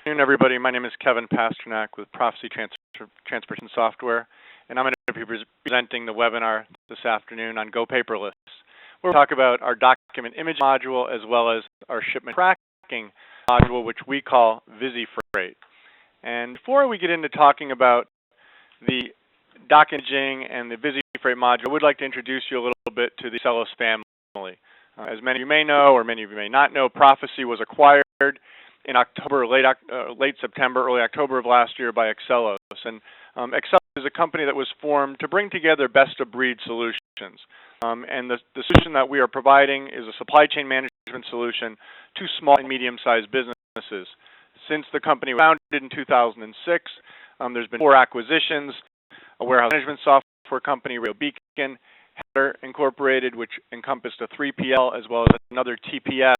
afternoon, everybody. My name is Kevin Pasternak with Prophesy Transportation Software, and I'm going to be presenting the webinar this afternoon on Go Paperless. We'll talk about our document image module as well as our shipment tracking module, which we call Vizy Freight. And before we get into talking about the documenting and the Vizy Freight module, I would like to introduce you a little bit to the Excelos family. As many of you may know, or many of you may not know, Prophesy was acquired in October, late September, early October of last year by Excelos. And Excelos is a company that was formed to bring together best-of-breed solutions. And the solution that we are providing is a supply chain management solution to small and medium-sized businesses. Since the company was founded in 2006, there's been 4 acquisitions, a warehouse management software company, Rail Beacon, Header Incorporated, which encompassed a 3PL, as well as another TMS,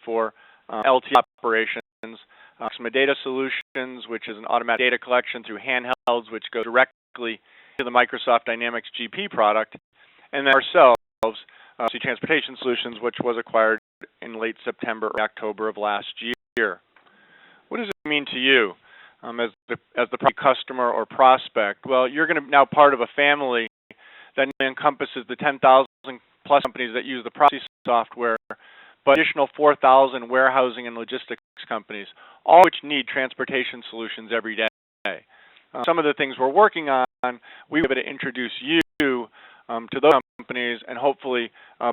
for LT operations, Proxima Data Solutions, which is an automatic data collection through handhelds, which go directly to the Microsoft Dynamics GP product, and then ourselves, Vizy Transportation Solutions, which was acquired in late September or October of last year. What does it mean to you as the customer or prospect? Well, you're going to now part of a family that encompasses the 10,000 plus companies that use the Prophesy software, but additional 4,000 warehousing and logistics companies, all which need transportation solutions every day. Some of the things we're working on, we will be able to introduce you to those companies and hopefully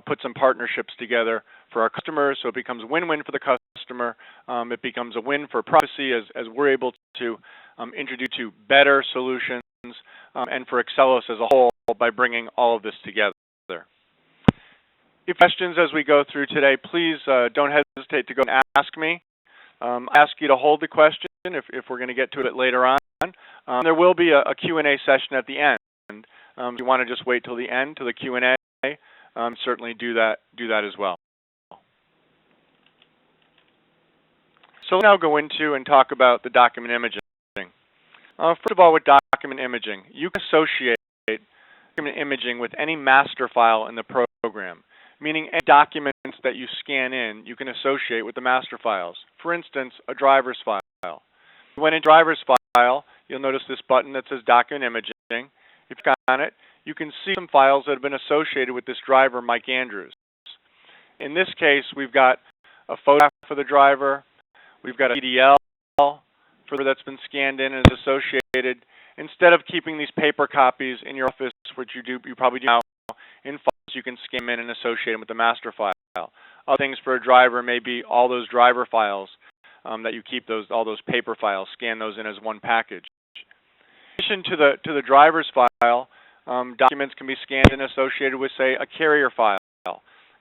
put some partnerships together for our customers, so it becomes a win-win for the customer. It becomes a win for Prophesy as we're able to introduce you to better solutions, and for Excelos as a whole by bringing all of this together. If questions as we go through today, please don't hesitate to go and ask me. I ask you to hold the question if we're going to get to it later on. There will be a Q&A session at the end. If you want to just wait till the end, to the Q&A, certainly do that as well. So let's now go into and talk about the document imaging. First of all, with document imaging, you can associate document imaging with any master file in the program, meaning any documents that you scan in, you can associate with the master files. For instance, a driver's file. When in driver's file, you'll notice this button that says document imaging. If you click on it, you can see some files that have been associated with this driver, Mike Andrews. In this case, we've got a photograph for the driver. We've got a PDL that's been scanned in and is associated. Instead of keeping these paper copies in your office, which you probably do now, in files you can scan them in and associate them with the master file. Other things for a driver may be all those driver files that you keep, all those paper files, scan those in as one package. In addition to the driver's file, documents can be scanned and associated with, say, a carrier file,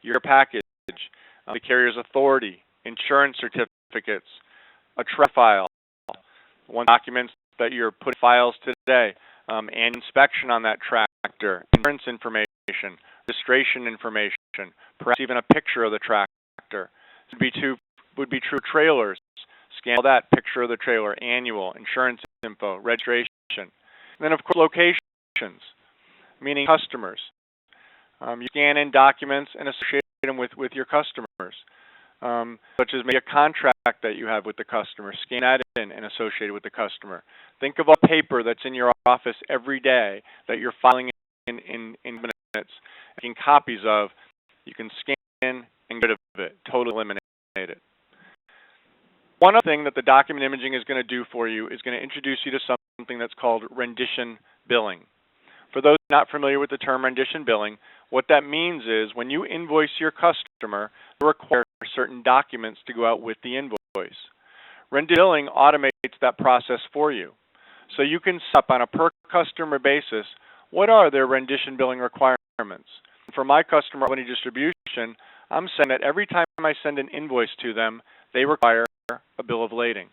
your package, the carrier's authority, insurance certificates, a track file, one documents that you're putting files today, and inspection on that tractor, insurance information, registration information, perhaps even a picture of the tractor. Would be true trailers. Scan all that, picture of the trailer, annual, insurance info, registration. And then, of course, locations, meaning customers. You scan in documents and associate them with your customers, such as maybe a contract that you have with the customer. Scan that in and associate it with the customer. Think of all paper that's in your office every day that you're filing in minutes, making copies of. You can scan and get rid of it, totally eliminate it. One other thing that the document imaging is going to do for you is going to introduce you to something that's called rendition billing. For those not familiar with the term rendition billing, what that means is when you invoice your customer, you require certain documents to go out with the invoice. Rendition billing automates that process for you. So you can set up on a per customer basis what are their rendition billing requirements. For my customer money distribution, I'm saying that every time I send an invoice to them, they require a bill of lading.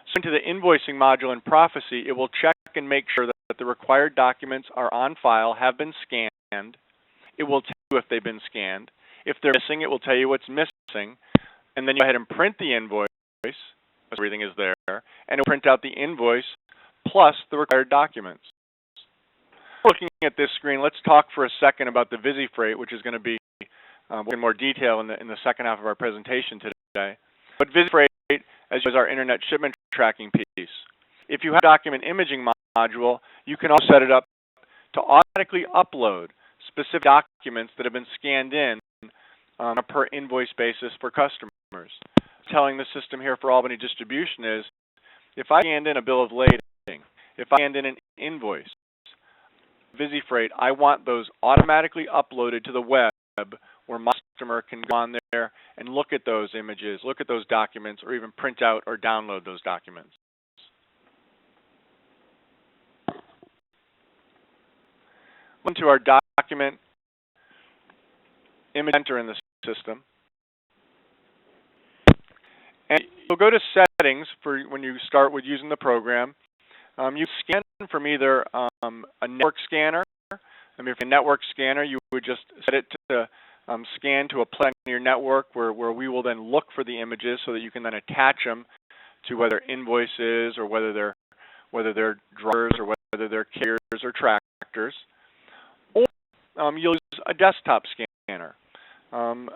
So into the invoicing module in Prophesy, it will check and make sure that the required documents are on file, have been scanned. It will tell you if they've been scanned. If they're missing, it will tell you what's missing. And then you go ahead and print the invoice, as everything is there, and it will print out the invoice plus the required documents. Looking at this screen, let's talk for a second about the Vizy Freight, which is going to be in more detail in the second half of our presentation today. But Vizy Freight as our internet shipment tracking piece. If you have a document imaging module, you can also set it up to automatically upload specific documents that have been scanned in on a per invoice basis for customers. Telling the system here for Albany Distribution is, if I scanned in a bill of lading, if I scanned in an invoice, Vizy Freight, I want those automatically uploaded to the web where my customer can go on there and look at those images, look at those documents, or even print out or download those documents. Into our document image center in the system. And you'll go to settings for when you start with using the program. You scan from either a network scanner. I mean, if a network scanner, you would just set it to scan to a place in your network where we will then look for the images so that you can then attach them to whether invoices or whether they're drivers or whether they're carriers or tractors. Or you'll use a desktop scanner.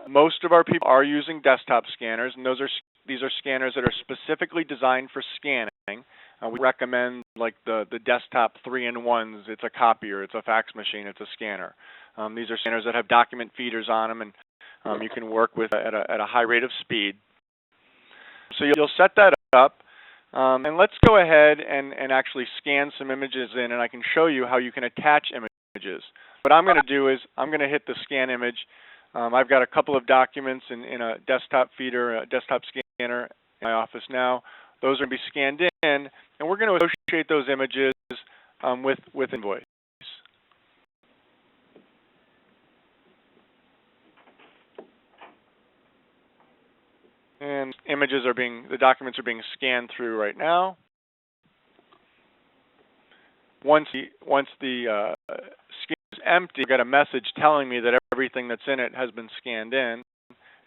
Most of our people are using desktop scanners, and these are scanners that are specifically designed for scanning. We recommend like the desktop 3-in-1s. It's a copier, it's a fax machine, it's a scanner. These are scanners that have document feeders on them, and you can work with at a high rate of speed. So you'll set that up, and let's go ahead and actually scan some images in, and I can show you how you can attach images. What I'm going to do is I'm going to hit the scan image. I've got a couple of documents in a desktop feeder, a desktop scanner in my office now. Those are going to be scanned in, and we're going to associate those images with invoice. And the documents are being scanned through right now. Once the scan is empty, I get a message telling me that everything that's in it has been scanned in,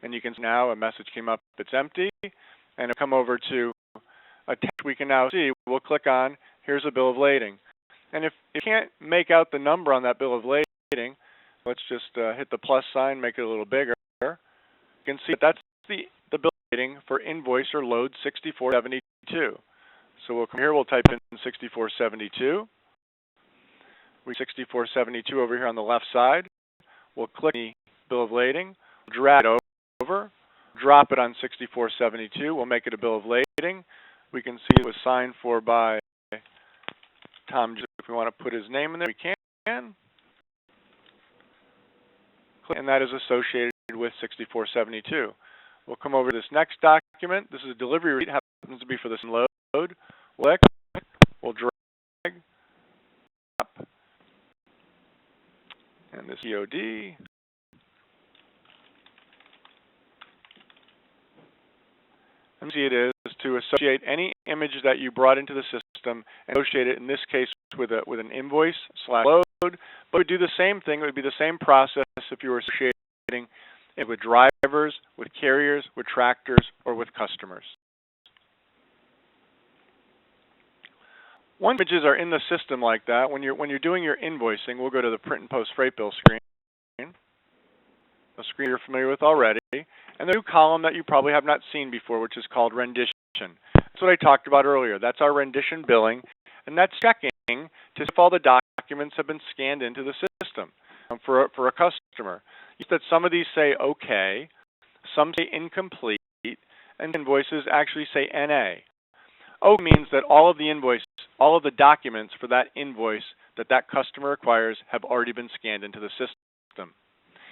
and you can see now a message came up, it's empty, and it'll come over to a text we can now see. We'll click on, here's a bill of lading. And if you can't make out the number on that bill of lading, let's just hit the plus sign, make it a little bigger. You can see that's the bill of lading for invoice or load 6472. So we'll come here, we'll type in 6472. We 6472 over here on the left side. We'll click the bill of lading, drag it over, drop it on 6472. We'll make it a bill of lading. We can see it was signed for by Tom. If we want to put his name in there, we can. And that is associated with 6472. We'll come over to this next document. This is a delivery receipt. Happens to be for this load. We'll click. We'll drag up. And this EOD. And see it is to associate any image that you brought into the system and associate it, in this case, with an invoice/load. But it would do the same thing. It would be the same process if you were associating it with drivers, with carriers, with tractors, or with customers. Once images are in the system like that, when you're doing your invoicing, we'll go to the print and post freight bill screen. A screen you're familiar with already. And the new column that you probably have not seen before, which is called Rendition. That's what I talked about earlier. That's our Rendition billing, and that's checking to see if all the documents have been scanned into the system for a customer. You see that some of these say OK, some say incomplete, and invoices actually say NA. OK means that all of the documents for that invoice that customer requires have already been scanned into the system.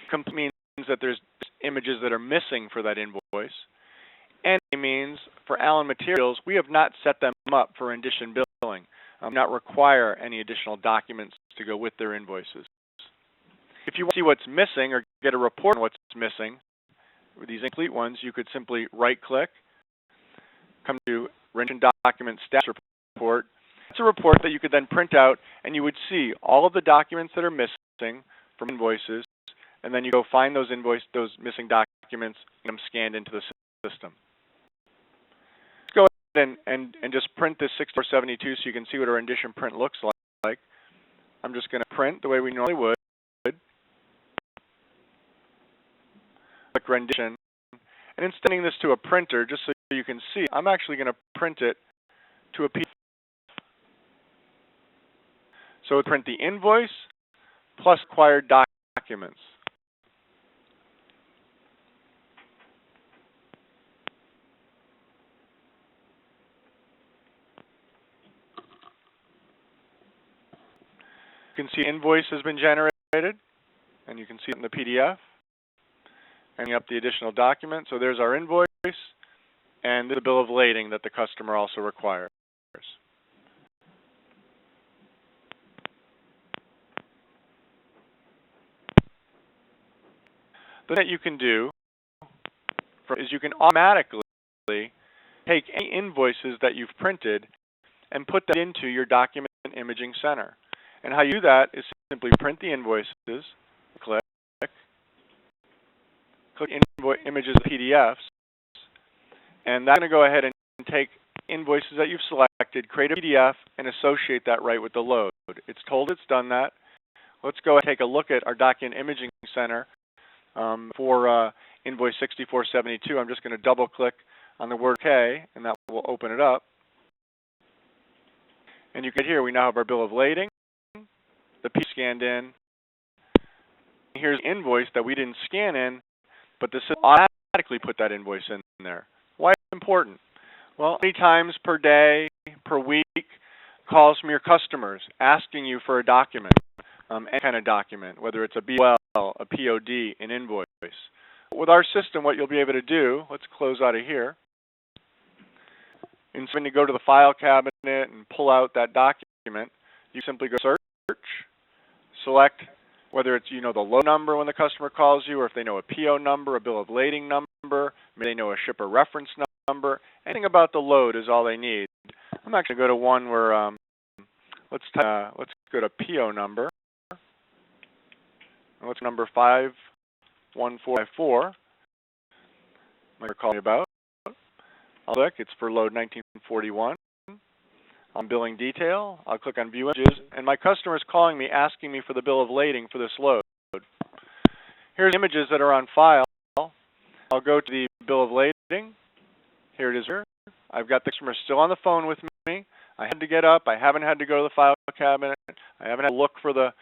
Complete means that there's images that are missing for that invoice. And it means for Allen Materials, we have not set them up for rendition billing. Not require any additional documents to go with their invoices. If you want to see what's missing or get a report on what's missing, with these incomplete ones, you could simply right-click, come to Rendition Document Status Report. It's a report that you could then print out, and you would see all of the documents that are missing from invoices, and then you go find those missing documents, and get them scanned into the system. Let's go ahead and just print this 6472 so you can see what a rendition print looks like. I'm just going to print the way we normally would. Click Rendition. And in sending this to a printer, just so you can see, I'm actually going to print it to a PDF. So we print the invoice plus required documents. You can see invoice has been generated, and you can see it in the PDF. And up the additional document. So there's our invoice and the bill of lading that the customer also requires. The thing that you can do is you can automatically take any invoices that you've printed and put that into your document imaging center. And how you do that is simply print the invoices, click images of PDFs, and that's going to go ahead and take invoices that you've selected, create a PDF, and associate that right with the load. It's told it's done that. Let's go and take a look at our document imaging center for invoice 6472. I'm just going to double click on the word OK, and that will open it up. And you can see here we now have our bill of lading, the P scanned in. Here's the invoice that we didn't scan in, but the system automatically put that invoice in there. Why is it important? Well, many times per day, per week, calls from your customers asking you for a document, any kind of document, whether it's a BOL, a POD, an invoice. With our system, what you'll be able to do, let's close out of here. Instead of go to the file cabinet and pull out that document, you simply go search, select whether it's the load number when the customer calls you, or if they know a PO number, a bill of lading number, maybe they know a shipper reference number. Anything about the load is all they need. I'm actually going to go to one where let's go to PO number. And what's number 51454? Might call me about. I'll click. It's for load 1941. On billing detail, I'll click on view images, and my customer is calling me asking me for the bill of lading for this load. Here's the images that are on file. I'll go to the bill of lading. Here it is here. I've got the customer still on the phone with me. I had to get up. I haven't had to go to the file cabinet. I haven't had to look for the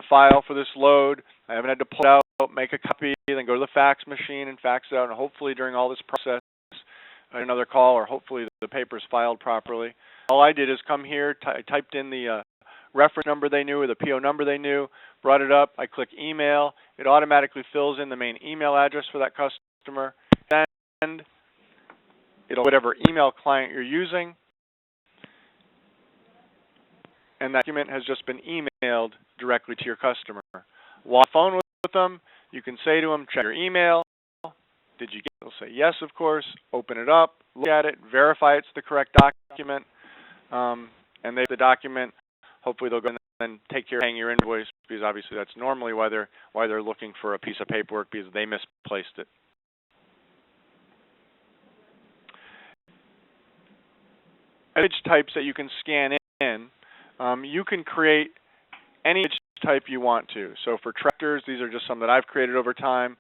file for this load. I haven't had to pull it out, make a copy, then go to the fax machine and fax it out, and hopefully during all this process, another call, or hopefully the paper's filed properly. All I did is come here, I typed in the reference number they knew or the PO number they knew, brought it up, I click email, it automatically fills in the main email address for that customer, and it'll whatever email client you're using, and that document has just been emailed directly to your customer. While on the phone with them, you can say to them, check your email. Did you get it? They'll say yes, of course. Open it up, look at it, verify it's the correct document, and they the document. Hopefully they'll go and then take care of paying your invoice, because obviously that's normally why they're looking for a piece of paperwork, because they misplaced it. Image types that you can scan in, you can create any image type you want to. So for tractors, these are just some that I've created over time.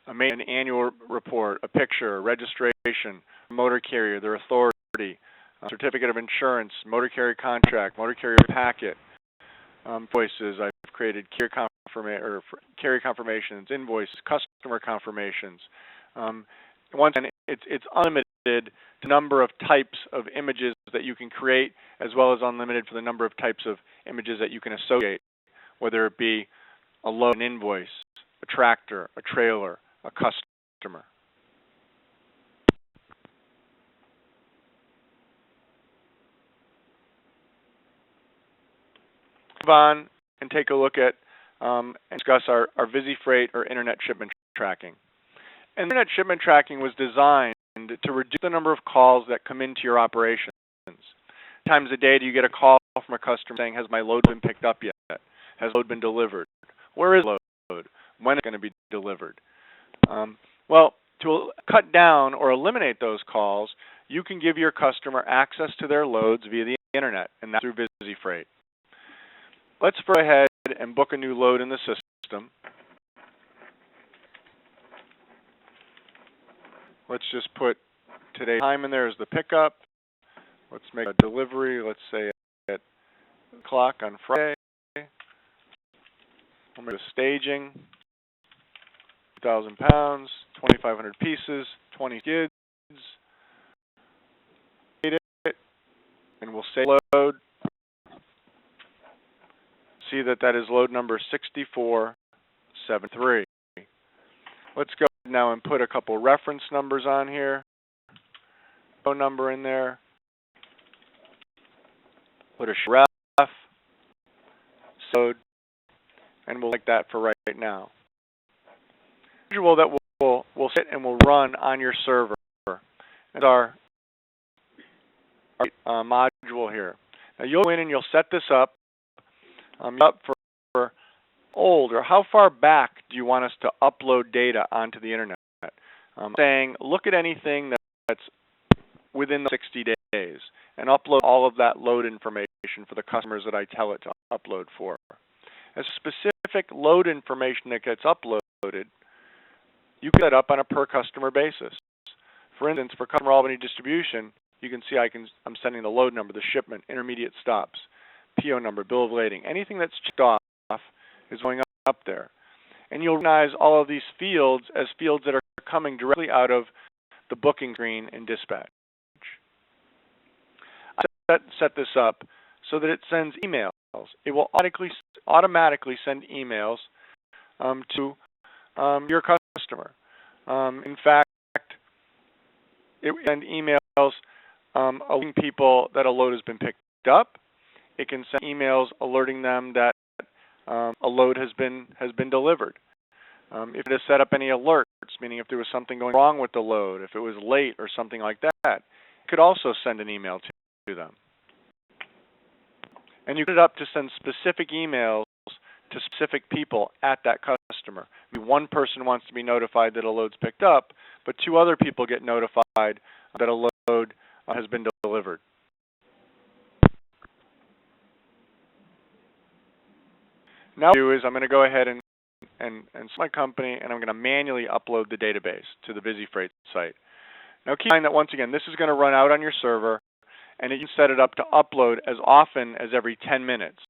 An annual report, a picture, a registration, motor carrier, their authority, certificate of insurance, motor carrier contract, motor carrier packet, invoices. I've created carrier confirmations, invoices, customer confirmations. Once again, it's unlimited the number of types of images that you can create, as well as unlimited for the number of types of images that you can associate, whether it be a load, an invoice, a tractor, a trailer, a customer. Move on and take a look at and discuss our Vizy Freight or internet shipment tracking. And internet shipment tracking was designed to reduce the number of calls that come into your operations. Times a day do you get a call from a customer saying, has my load been picked up yet? Has load been delivered? Where is load? When is it going to be delivered? Well, to cut down or eliminate those calls, you can give your customer access to their loads via the internet, and that's through Vizy Freight. Let's go ahead and book a new load in the system. Let's just put today's time in there as the pickup. Let's make a delivery, let's say at o'clock on Friday. We'll make a staging, 2,000 pounds, 2,500 pieces, 20 skids. And we'll say load. See that that is load number 6473. Let's go now and put a couple reference numbers on here. Phone number in there. Put a ref. Load. And we'll like that for right now. Usual that we'll sit and we'll run on your server. And our module here. Now you'll go in and you'll set this up. For old, or how far back do you want us to upload data onto the internet? Saying look at anything that's within the 60 days and upload all of that load information for the customers that I tell it to upload for. As specific load information that gets uploaded, you can set it up on a per customer basis. For instance, for customer Albany distribution, you can see I'm sending the load number, the shipment, intermediate stops, PO number, bill of lading. Anything that's checked off is going up there. And you'll recognize all of these fields as fields that are coming directly out of the booking screen in dispatch. I set this up so that it sends emails. It will automatically send emails to your customer. In fact, it will send emails alerting people that a load has been picked up. It can send emails alerting them that a load has been delivered. If it has set up any alerts, meaning if there was something going wrong with the load, if it was late or something like that, it could also send an email to them. And you can set it up to send specific emails to specific people at that customer. Maybe one person wants to be notified that a load's picked up, but two other people get notified that a load has been delivered. Now what I'm going to do is I'm going to go ahead and select my company, and I'm going to manually upload the database to the Vizy Freight site. Now keep in mind that once again, this is going to run out on your server, and you can set it up to upload as often as every 10 minutes.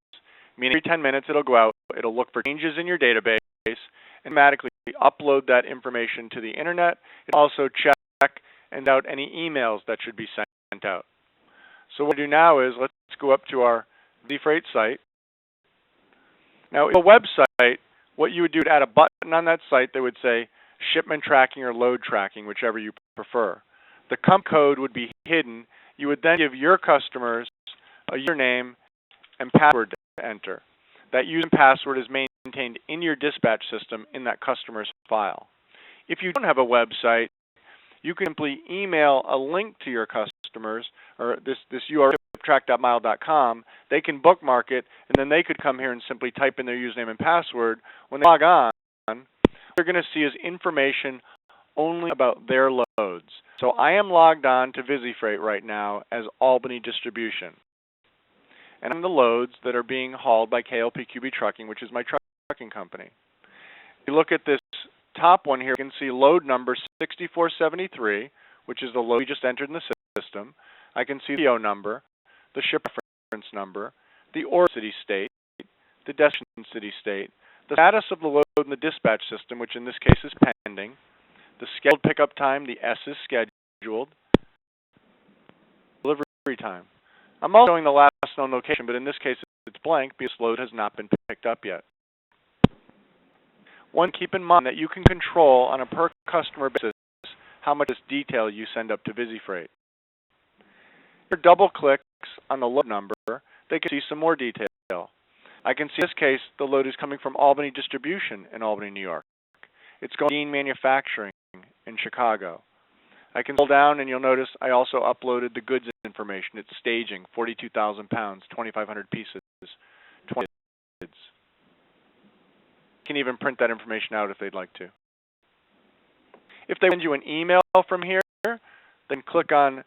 Meaning every 10 minutes it'll go out, it'll look for changes in your database, and automatically upload that information to the internet. It'll also check and out any emails that should be sent out. So what we'll do now is let's go up to our Vizy Freight site. Now, in a website, what you would do is add a button on that site that would say shipment tracking or load tracking, whichever you prefer. The company code would be hidden. You would then give your customers a username and password to enter. That username and password is maintained in your dispatch system in that customer's file. If you don't have a website, you can simply email a link to your customers, or this URL, track.mile.com. They can bookmark it, and then they could come here and simply type in their username and password. When they log on, what they're going to see is information only about their loads. So I am logged on to Vizy Freight right now as Albany Distribution. And I'm the loads that are being hauled by KLP-QB Trucking, which is my trucking company. If you look at this top one here, you can see load number 6473, which is the load we just entered in the system. I can see the PO number, the ship reference number, the origin city state, the destination city state, the status of the load in the dispatch system, which in this case is pending, the scheduled pickup time, the S is scheduled, delivery time. I'm also showing the last known location, but in this case it's blank because load has not been picked up yet. One, keep in mind that you can control on a per customer basis how much detail you send up to Vizy Freight. If you double clicks on the load number, they can see some more detail. I can see in this case the load is coming from Albany Distribution in Albany, New York. It's going to Dean Manufacturing in Chicago. I can scroll down and you'll notice I also uploaded the goods information. It's staging, 42,000 pounds, 2,500 pieces, 20 goods. You can even print that information out if they'd like to. If they send you an email from here, then click on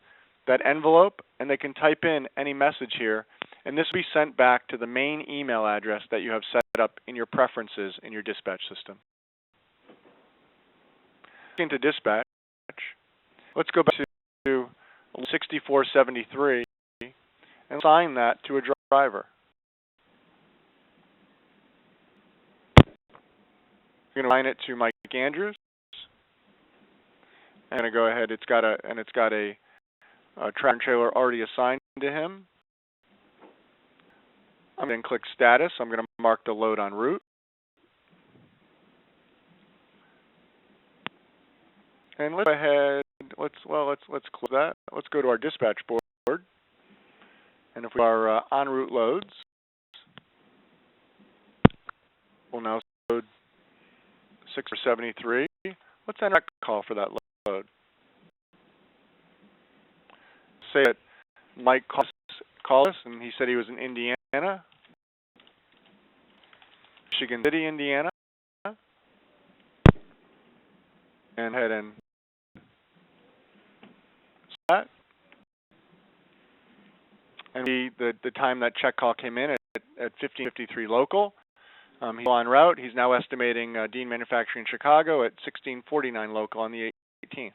that envelope and they can type in any message here, and this will be sent back to the main email address that you have set up in your preferences in your dispatch system. Into dispatch, let's go back to 6473 and assign that to a driver. I'm going to assign it to Mike Andrews. I'm going to go ahead. It's got a tractor and trailer already assigned to him. I'm going to click status. I'm going to mark the load en route. And let's go ahead. Let's close that. Let's go to our dispatch board. And if we are en route loads, we'll now load 6473. Let's enter a call for that load. Say that Mike called us, and he said he was in Indiana, Michigan City, Indiana, and head and that. And the time that check call came in at 15:53 local. He's en route. He's now estimating Dean Manufacturing Chicago at 16:49 local on the 18th.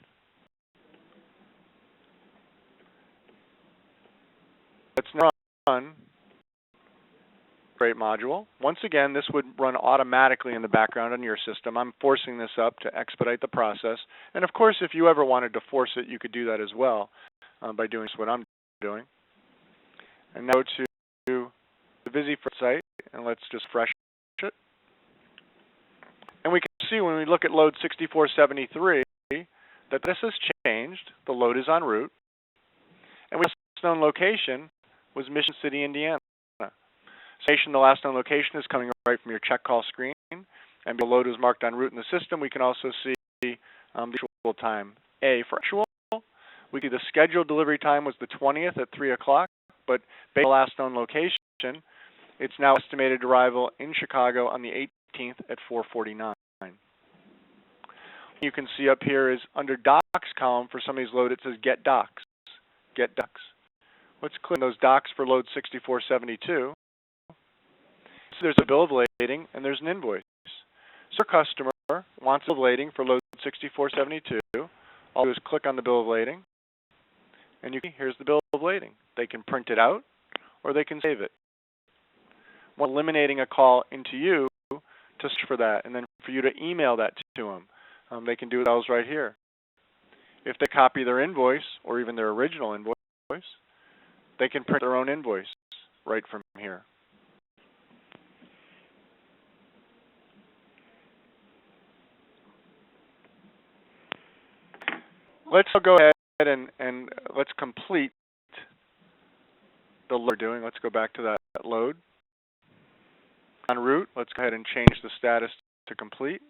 Let's now run Freight module. Once again, this would run automatically in the background on your system. I'm forcing this up to expedite the process. And of course, if you ever wanted to force it, you could do that as well by doing what I'm doing. And now go to the Vizy Freight site, and let's just refresh it. And we can see when we look at load 6473 that this has changed. The load is en route. And the last known location was Mission City, Indiana. The last known location is coming right from your check call screen. And the load is marked en route in the system. We can also see the actual time. For actual, we see the scheduled delivery time was the 20th at 3 o'clock. But based on the last known location, it's now estimated arrival in Chicago on the 18th at 4:49. You can see up here is under docs column for some of these load, it says get docs. Get docs. Let's click on those docs for load 6472. So there's a bill of lading and there's an invoice. So your customer wants a bill of lading for load 6472. All you do is click on the bill of lading, and you can, here's the bill of lading. They can print it out or they can save it. We're eliminating a call into you to search for that, and then for you to email that to them. They can do those right here. If they copy their invoice or even their original invoice, they can print their own invoice right from here. Let's go ahead and let's complete the load we're doing. Let's go back to that load. En route, let's go ahead and change the status to complete.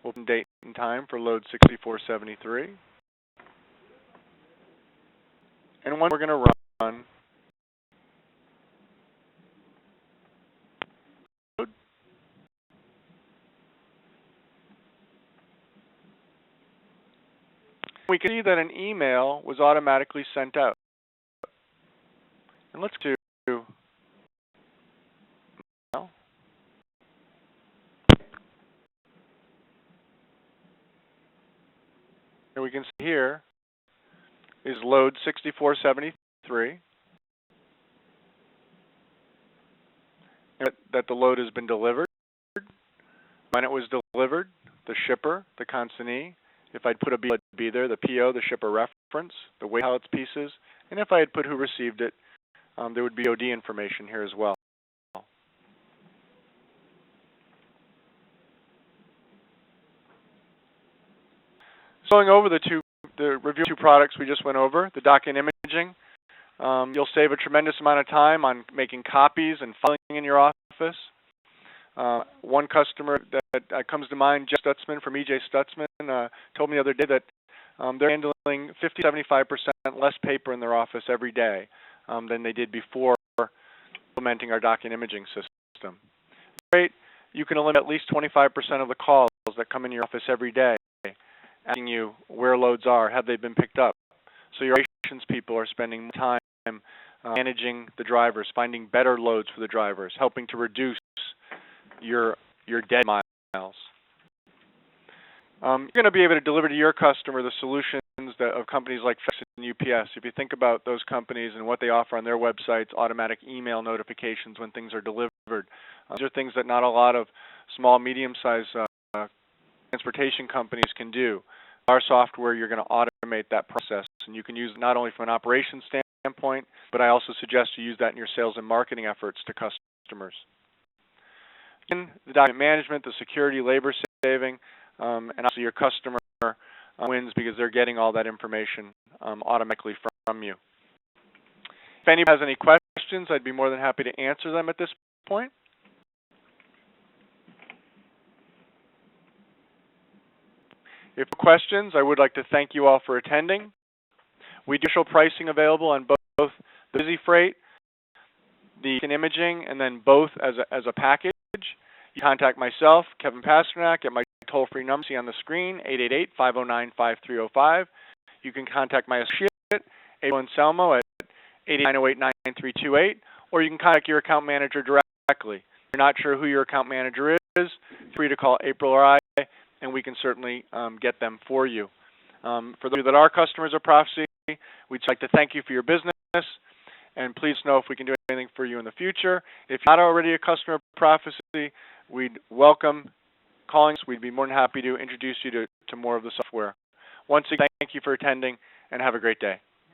Open date and time for load 6473. And once we're going to run load. We can see that an email was automatically sent out. And let's do now. And we can see here is load 6473. And that the load has been delivered. When it was delivered, the shipper, the consignee, if I'd put a B, it'd be there, the PO, the shipper reference, the weight pallets pieces, and if I had put who received it, there would be OD information here as well. So going over the review two products we just went over, the document imaging, you'll save a tremendous amount of time on making copies and filing in your office. One customer that comes to mind, Jeff Stutzman from EJ Stutzman, told me the other day that they're handling 50-75% less paper in their office every day than they did before implementing our document imaging system. Great. You can eliminate at least 25% of the calls that come in your office every day asking you where loads are, have they been picked up. So your operations people are spending more time managing the drivers, finding better loads for the drivers, helping to reduce your dead miles. You're going to be able to deliver to your customer the solution of companies like FedEx and UPS. If you think about those companies and what they offer on their websites, automatic email notifications when things are delivered. These are things that not a lot of small, medium-sized transportation companies can do. Our software, you're going to automate that process, and you can use it not only from an operations standpoint, but I also suggest you use that in your sales and marketing efforts to customers. In the document management, the security, labor saving, and also your customer wins because they're getting all that information automatically from you. If anybody has any questions, I'd be more than happy to answer them at this point. If no questions, I would like to thank you all for attending. We do show pricing available on both the Vizy Freight, the imaging, and then both as a package. You contact myself, Kevin Pasternak, at my toll-free number on the screen, 888-509-5305. You can contact my associate, Anselmo, at 88908-9328, or you can contact your account manager directly. If you're not sure who your account manager is, feel free to call April or I, and we can certainly get them for you. For those that are customers of Prophesy, we'd like to thank you for your business, and please know if we can do anything for you in the future. If you're not already a customer of Prophesy, we'd welcome calling us. We'd be more than happy to introduce you to more of the software. Once again, thank you for attending, and have a great day.